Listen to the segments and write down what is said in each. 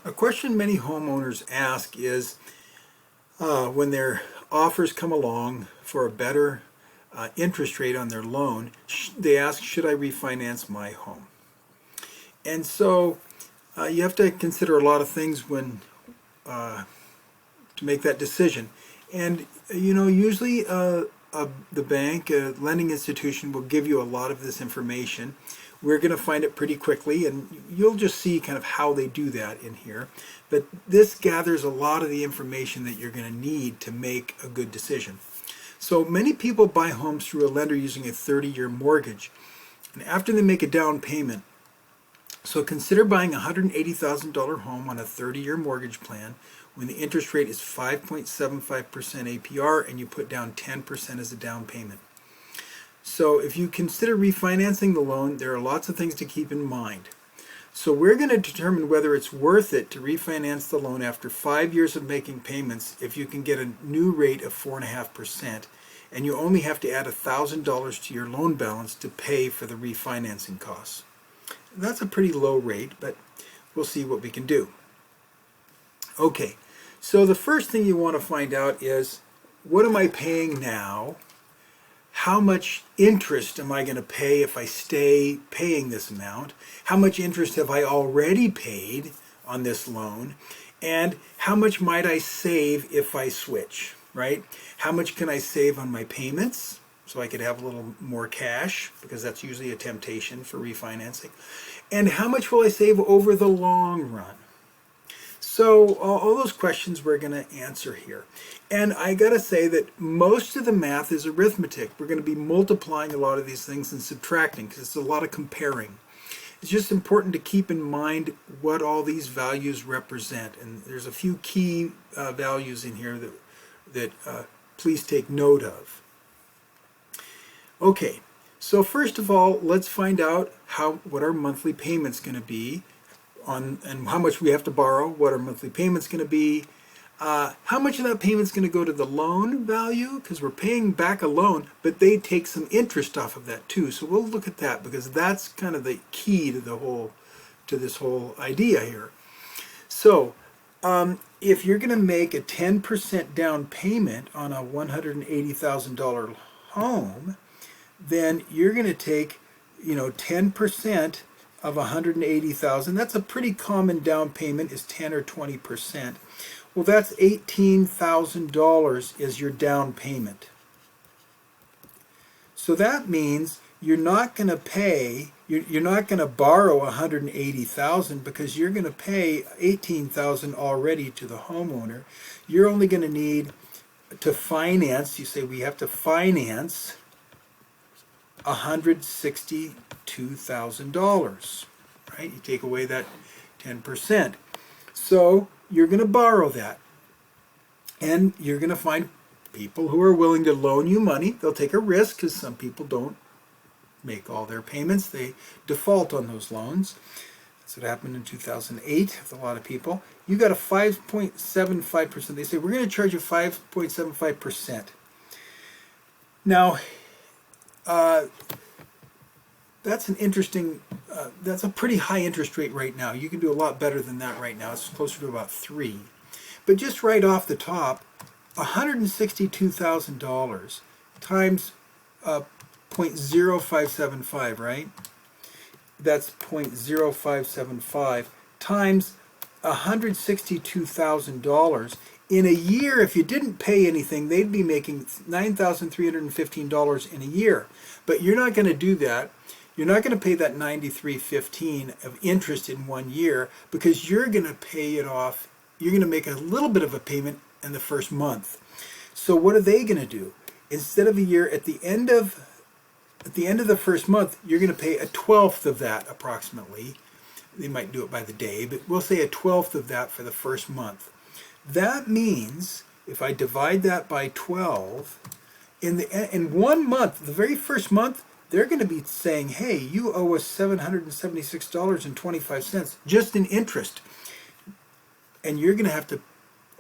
A question many homeowners ask is when their offers come along for a better interest rate on their loan, they ask, should I refinance my home? And so you have to consider a lot of things when to make that decision. And usually the bank, a lending institution, will give you a lot of this information. We're going to find it pretty quickly, and you'll just see kind of how they do that in here. But this gathers a lot of the information that you're going to need to make a good decision. So many people buy homes through a lender using a 30-year mortgage. And after they make a down payment, so consider buying a $180,000 home on a 30-year mortgage plan when the interest rate is 5.75% APR and you put down 10% as a down payment. So if you consider refinancing the loan, there are lots of things to keep in mind. So we're going to determine whether it's worth it to refinance the loan after 5 years of making payments if you can get a new rate of 4.5% and you only have to add $1,000 to your loan balance to pay for the refinancing costs. That's a pretty low rate, but we'll see what we can do. Okay, so the first thing you want to find out is, what am I paying now? How much interest am I going to pay if I stay paying this amount? How much interest have I already paid on this loan? And how much might I save if I switch, right? How much can I save on my payments so I could have a little more cash, because that's usually a temptation for refinancing? And how much will I save over the long run? So all those questions we're going to answer here. And I got to say that most of the math is arithmetic. We're going to be multiplying a lot of these things and subtracting because it's a lot of comparing. It's just important to keep in mind what all these values represent. And there's a few key values in here that please take note of. Okay, so first of all, let's find out what our monthly payment's going to be and how much we have to borrow, what our monthly payment's going to be, how much of that payment's going to go to the loan value, because we're paying back a loan, but they take some interest off of that too. So we'll look at that because that's kind of the key to this whole idea here. So if you're going to make a 10% down payment on a $180,000 home, then you're going to take 10% of 180,000. That's a pretty common down payment, is 10 or 20%. Well, that's $18,000 is your down payment. So that means you're not going to borrow 180,000 because you're going to pay 18,000 already to the homeowner. You're only going to need to finance, you say we have to finance $162,000, right? You take away that 10%. So you're going to borrow that. And you're going to find people who are willing to loan you money. They'll take a risk because some people don't make all their payments. They default on those loans. That's what happened in 2008 with a lot of people. You got a 5.75%. They say, we're going to charge you 5.75%. Now, that's an interesting, that's a pretty high interest rate right now. You can do a lot better than that right now. It's closer to about 3. But just right off the top, $162,000 times 0.0575, right? That's 0.0575 times $162,000. In a year, if you didn't pay anything, they'd be making $9,315 in a year. But you're not going to do that. You're not going to pay that $93.15 of interest in 1 year because you're going to pay it off. You're going to make a little bit of a payment in the first month. So what are they going to do? Instead of a year, at the end of the first month, you're going to pay a 1/12 of that approximately. They might do it by the day, but we'll say a 1/12 of that for the first month. That means if I divide that by 12, in 1 month, the very first month, they're going to be saying, hey, you owe us $776.25 just in interest. And you're going to have to,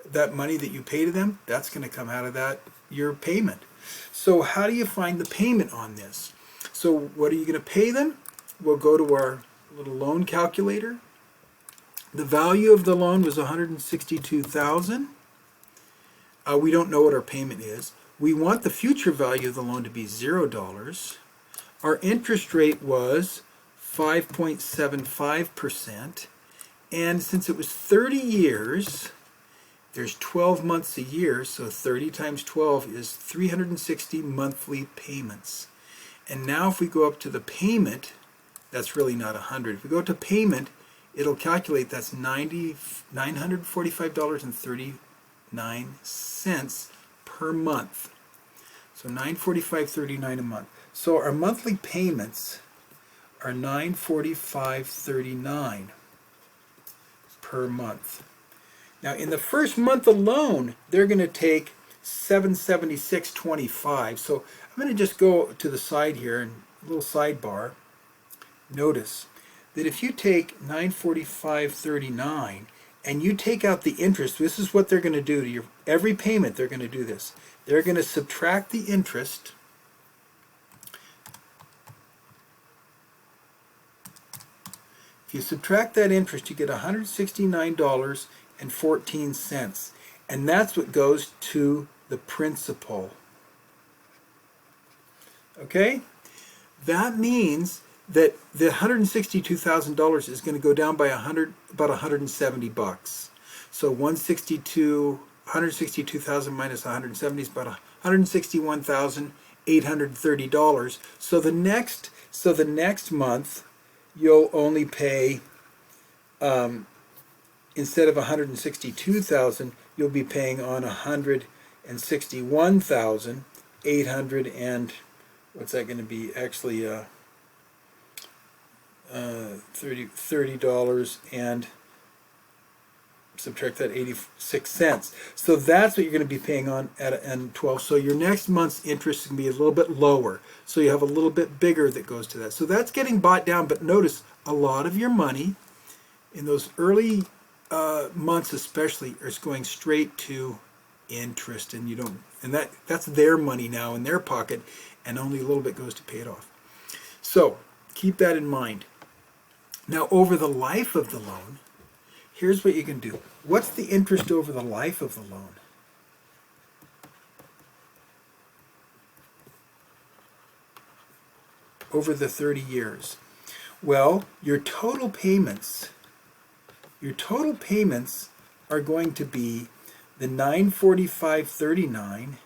that money that you pay to them, that's going to come out of your payment. So how do you find the payment on this? So what are you going to pay them? We'll go to our little loan calculator. The value of the loan was $162,000. We don't know what our payment is. We want the future value of the loan to be $0. Our interest rate was 5.75%. And since it was 30 years, there's 12 months a year, so 30 times 12 is 360 monthly payments. And now if we go up to the payment, that's really not 100. If we go to payment, it'll calculate that's $945.39 per month. So $945.39 a month. So our monthly payments are $945.39 per month. Now in the first month alone, they're going to take $776.25. So I'm going to just go to the side here and a little sidebar. Notice that if you take $945.39 and you take out the interest, this is what they're going to do to your every payment. They're going to do this. They're going to subtract the interest. If you subtract that interest, you get $169.14, and that's what goes to the principal. Okay? That means that the $162,000 is going to go down by about $170. So 162,000 minus 170 is about $161,830. So the next month you'll only pay instead of 162,000, you'll be paying on 161,800 and what's that going to be? Actually, $30 and subtract that 86 cents. So that's what you're going to be paying on at N12. So your next month's interest is going to be a little bit lower. So you have a little bit bigger that goes to that. So that's getting bought down. But notice a lot of your money in those early months especially is going straight to interest, and you don't, and that's their money now in their pocket, and only a little bit goes to pay it off. So keep that in mind. Now over the life of the loan, here's what you can do. What's the interest over the life of the loan? Over the 30 years. Well, your total payments are going to be the $945.39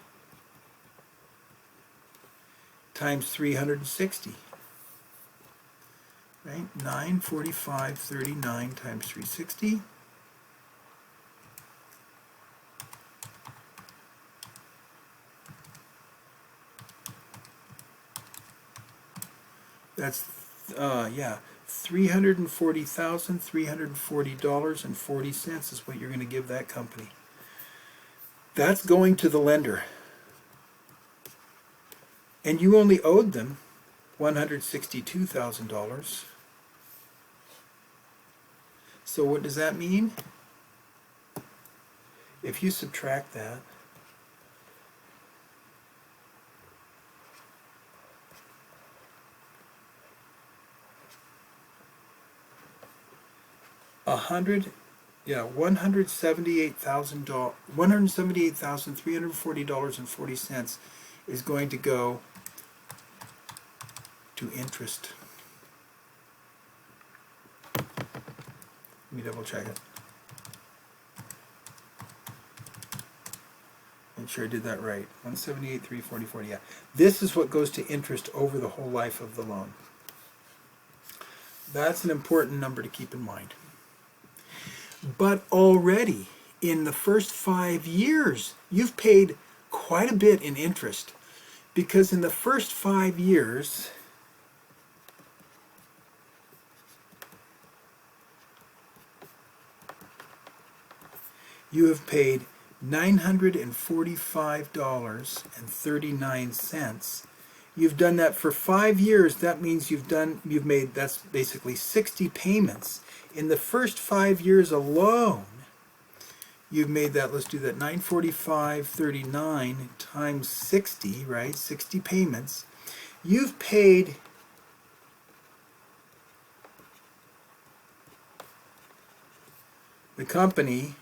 times 360. Right? $945.39 times 360. That's $340,340.40 is what you're going to give that company. That's going to the lender. And you only owed them $162,000. So what does that mean? If you subtract that, $178,340.40 is going to go to interest. Let me double check it. Make sure I did that right. 178,340. Yeah. This is what goes to interest over the whole life of the loan. That's an important number to keep in mind. But already in the first 5 years, you've paid quite a bit in interest, because in the first 5 years, you have paid $945.39. You've done that for 5 years. That means you've made, that's basically 60 payments. In the first 5 years alone, you've made that, let's do that, $945.39 times 60, right? 60 payments. You've paid The company,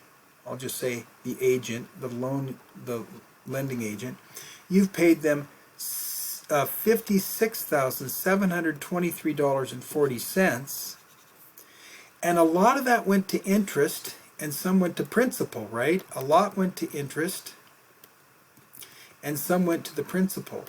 I'll just say the agent, the lending agent, you've paid them $56,723.40, and a lot of that went to interest and some went to principal, right? A lot went to interest and some went to the principal.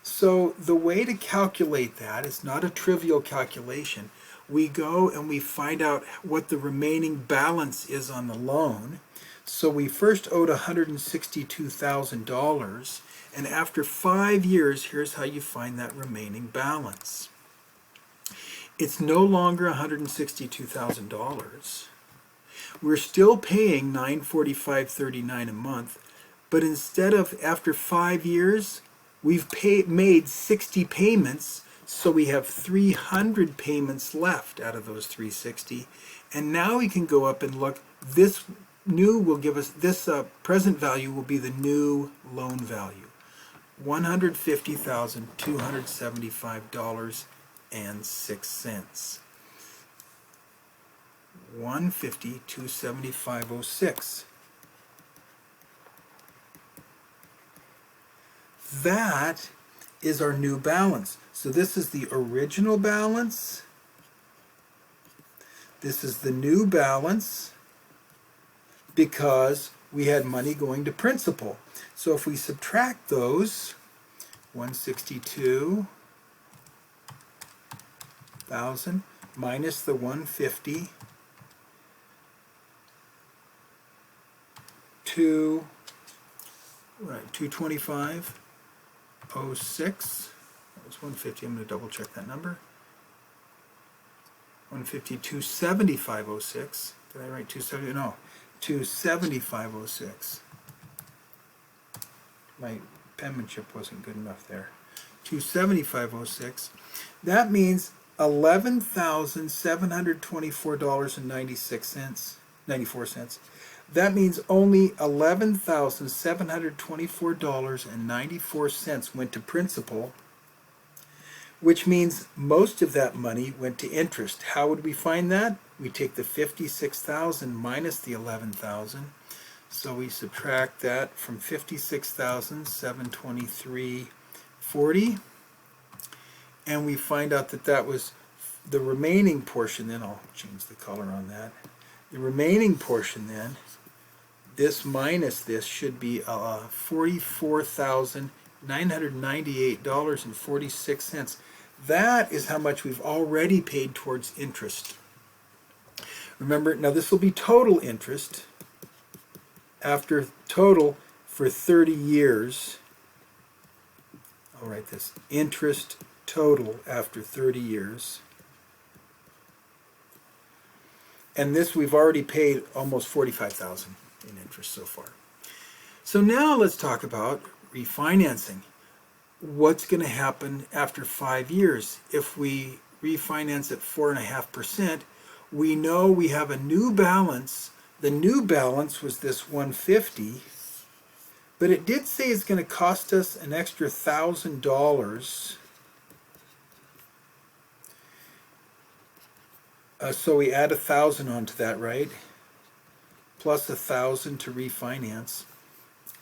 So the way to calculate that is not a trivial calculation. We go and we find out what the remaining balance is on the loan. So we first owed $162,000, and after 5 years, here's how you find that remaining balance. It's no longer $162,000. We're still paying $945.39 a month, but instead of after 5 years, we've made 60 payments, so we have 300 payments left out of those 360. And now we can go up and look. This new will give us, this present value will be the new loan value, $150,275.06. $150,275.06. That is our new balance. So this is the original balance. This is the new balance because we had money going to principal. So if we subtract those, 162,000 minus the 150, 225.06. That was 150. I'm going to double check that number. 150,275.06. Did I write 270? No, 275.06. My penmanship wasn't good enough there. 275.06. That means $11,724.94. That means only $11,724.94 went to principal, which means most of that money went to interest. How would we find that? We take the 56,000 minus the 11,000. So we subtract that from 56,723.40, and we find out that that was the remaining portion. Then I'll change the color on that. The remaining portion then, this minus this, should be $44,998.46. That is how much we've already paid towards interest. Remember, now this will be total interest after total for 30 years. I'll write this, interest total after 30 years. And this we've already paid almost $45,000 in interest so far. So now let's talk about refinancing. What's going to happen after 5 years? If we refinance at 4.5%, we know we have a new balance. The new balance was this 150, but it did say it's going to cost us an extra $1,000. So we add 1,000 onto that, right? Plus 1,000 to refinance.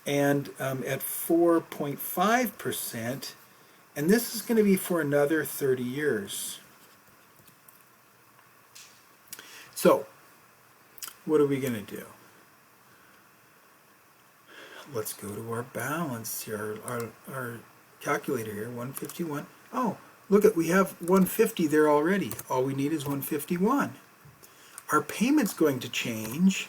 And at 4.5%, and this is going to be for another 30 years. So, what are we going to do? Let's go to our balance here, our calculator here, 151. Oh, look at, we have 150 there already. All we need is 151. Our payment's going to change,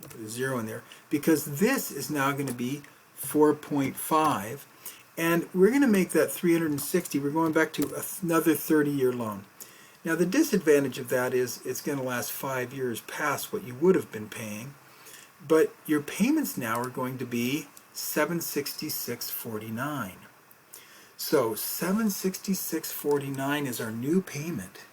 put a 0 in there, because this is now going to be 4.5, and we're going to make that 360. We're going back to another 30-year loan. Now the disadvantage of that is it's going to last 5 years past what you would have been paying, but your payments now are going to be $766.49. So $766.49 is our new payment.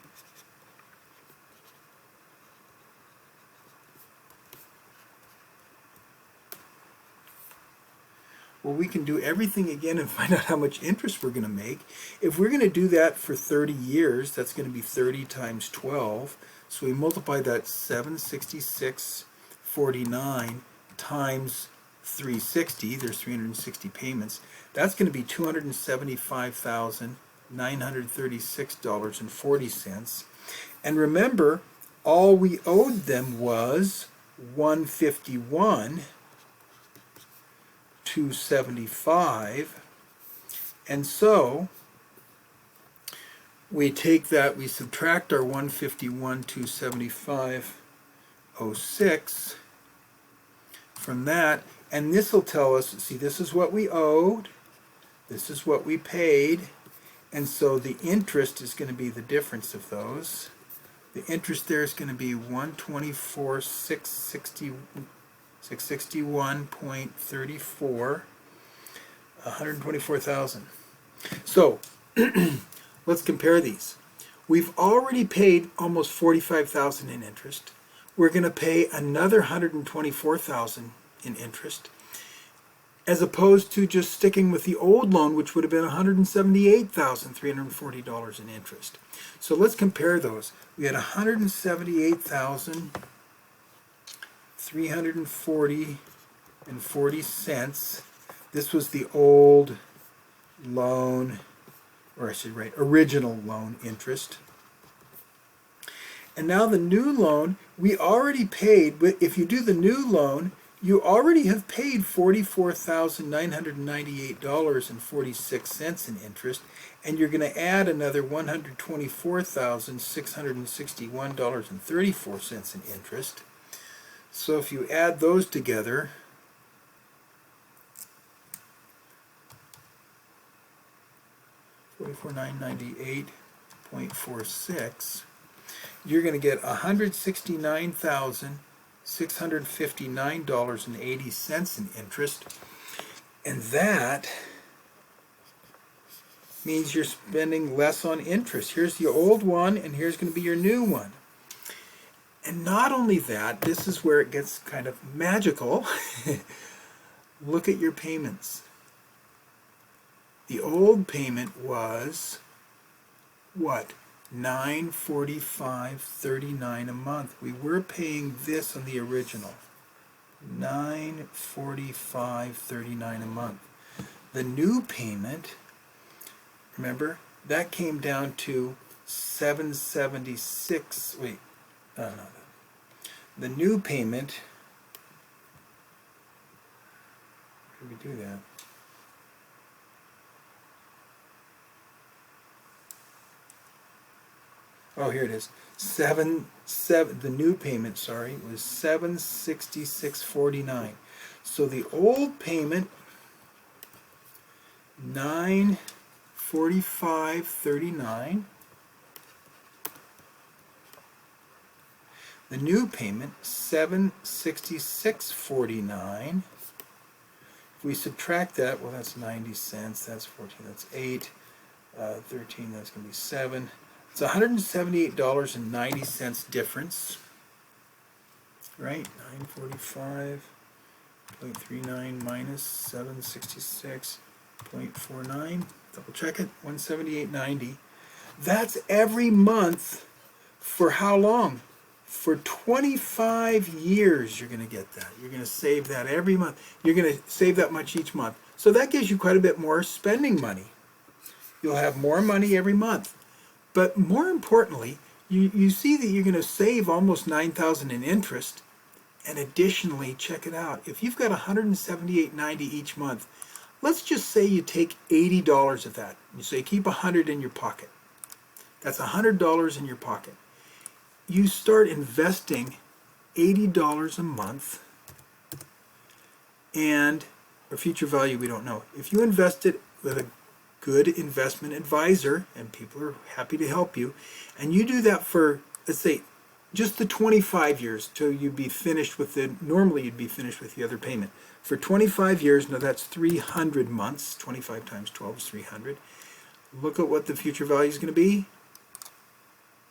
Well, we can do everything again and find out how much interest we're going to make. If we're going to do that for 30 years, that's going to be 30 times 12. So we multiply that 766 49 times 360, there's 360 payments, that's going to be $275,936.40. And remember, all we owed them was 151,275, and so we take that, we subtract our 151,275.06 from that, and this will tell us, see, this is what we owed, this is what we paid, and so the interest is going to be the difference of those. The interest there is going to be 661.34, 124,000. So let's compare these. We've already paid almost 45,000 in interest. We're going to pay another 124,000 in interest, as opposed to just sticking with the old loan, which would have been $178,340 in interest. So let's compare those. We had $178,340.40. This was the old loan, or I should write original loan interest. And now the new loan, we already paid, but if you do the new loan, you already have paid $44,998.46 in interest, and you're going to add another $124,661.34 in interest. So if you add those together, $44,998.46, you're going to get $169,659.80 in interest, and that means you're spending less on interest. Here's the old one, and here's going to be your new one. And not only that, this is where it gets kind of magical. Look at your payments. The old payment was what? $945.39 a month. We were paying this on the original. $945.39 a month. The new payment, remember, that came down to $776. Wait, no. The new payment, how did we do that? Oh, here it is. The new payment, sorry, was $766.49. So the old payment, $945.39. The new payment, $766.49. If we subtract that, well, that's 90 cents. That's 14. That's 8. 13. That's going to be 7. It's $178.90 difference, right? 945.39 minus 766.49. Double check it. 178.90. That's every month for how long? For 25 years you're going to get that. You're going to save that every month. You're going to save that much each month. So that gives you quite a bit more spending money. You'll have more money every month. But more importantly, you see that you're going to save almost $9,000 in interest. And additionally, check it out. If you've got $178.90 each month, let's just say you take $80 of that. You say keep $100 in your pocket. That's $100 in your pocket. You start investing $80 a month, and a future value we don't know. If you invest it with a good investment advisor, and people are happy to help you, and you do that for, let's say, just the 25 years till you'd be finished with normally you'd be finished with the other payment. For 25 years, now that's 300 months, 25 times 12 is 300. Look at what the future value is going to be.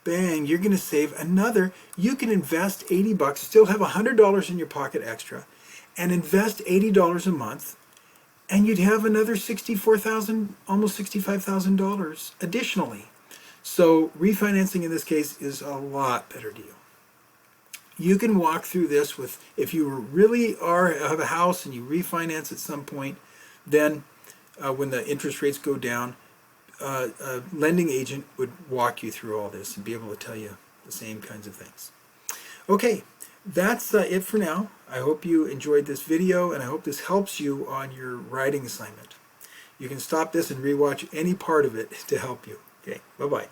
Bang, you're going to save another, you can invest 80 bucks, still have $100 in your pocket extra, and invest $80 a month, and you'd have another $64,000, almost $65,000 additionally. So refinancing in this case is a lot better deal. you can walk through this with, if you really have a house and you refinance at some point, then when the interest rates go down, a lending agent would walk you through all this and be able to tell you the same kinds of things. Okay, that's it for now. I hope you enjoyed this video, and I hope this helps you on your writing assignment. You can stop this and rewatch any part of it to help you. Okay, bye-bye.